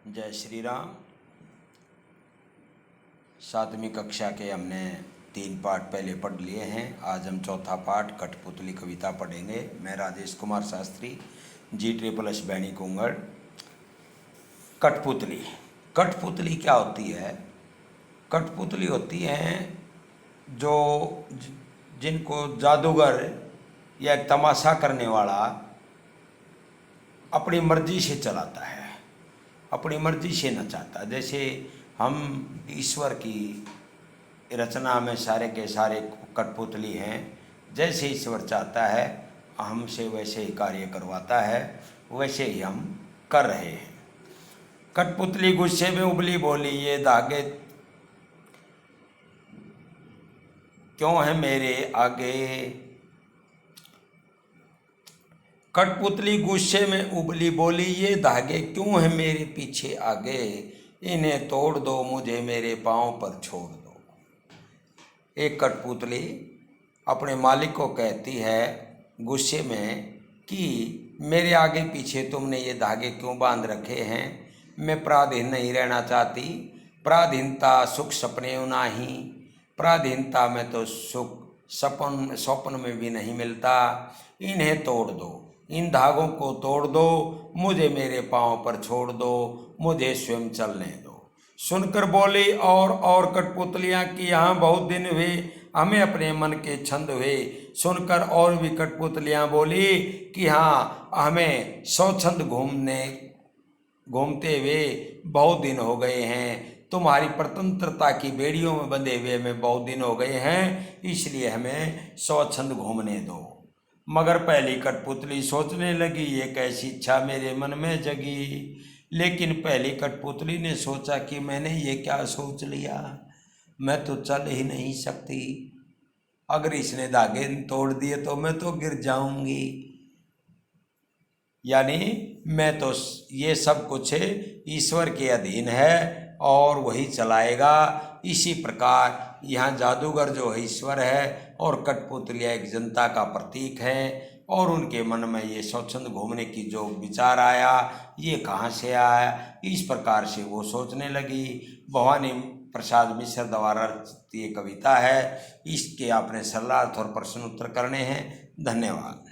जय श्री राम। 7वीं कक्षा के हमने 3 पाठ पहले पढ़ लिए हैं। आज हम चौथा पाठ कठपुतली कविता पढ़ेंगे। मैं राजेश कुमार शास्त्री, G++ बैनी कुंगड़। कठपुतली कठपुतली क्या होती है? कठपुतली होती हैं जो जिनको जादूगर या तमाशा करने वाला अपनी मर्जी से चलाता है, अपनी मर्जी से नचाता। जैसे हम ईश्वर की रचना में सारे के सारे कठपुतली हैं। जैसे ईश्वर चाहता है हमसे वैसे ही कार्य करवाता है, वैसे ही हम कर रहे हैं। कठपुतली गुस्से में उबली बोली, ये धागे क्यों है मेरे आगे। कठपुतली गुस्से में उबली बोली, ये धागे क्यों है मेरे पीछे आगे। इन्हें तोड़ दो, मुझे मेरे पाँव पर छोड़ दो। एक कठपुतली अपने मालिक को कहती है गुस्से में कि मेरे आगे पीछे तुमने ये धागे क्यों बांध रखे हैं। मैं पराधीन नहीं रहना चाहती। पराधीनता सुख सपने नाही। पराधीनता में तो सुख स्वप्न में भी नहीं मिलता। इन्हें तोड़ दो, इन धागों को तोड़ दो, मुझे मेरे पाँव पर छोड़ दो, मुझे स्वयं चलने दो। सुनकर बोली और कठपुतलियाँ कि यहाँ बहुत दिन हुए, हमें अपने मन के छंद हुए। सुनकर और भी कठपुतलियाँ बोली कि हाँ, हमें 100 छंद घूमते हुए बहुत दिन हो गए हैं। तुम्हारी स्वतंत्रता की बेड़ियों में बंधे हुए हमें बहुत दिन हो गए हैं, इसलिए हमें 100 छंद घूमने दो। मगर पहली कठपुतली सोचने लगी, ये कैसी इच्छा मेरे मन में जगी। लेकिन पहली कठपुतली ने सोचा कि मैंने ये क्या सोच लिया, मैं तो चल ही नहीं सकती। अगर इसने धागे तोड़ दिए तो मैं तो गिर जाऊंगी। यानी मैं तो, ये सब कुछ ईश्वर के अधीन है और वही चलाएगा। इसी प्रकार यहाँ जादूगर जो है ईश्वर है और कठपुतलियाँ एक जनता का प्रतीक है। और उनके मन में ये स्वच्छंद घूमने की जो विचार आया, ये कहाँ से आया, इस प्रकार से वो सोचने लगी। भवानी प्रसाद मिश्र द्वारा रचित ये कविता है। इसके आपने सलाह और प्रश्न उत्तर करने हैं। धन्यवाद।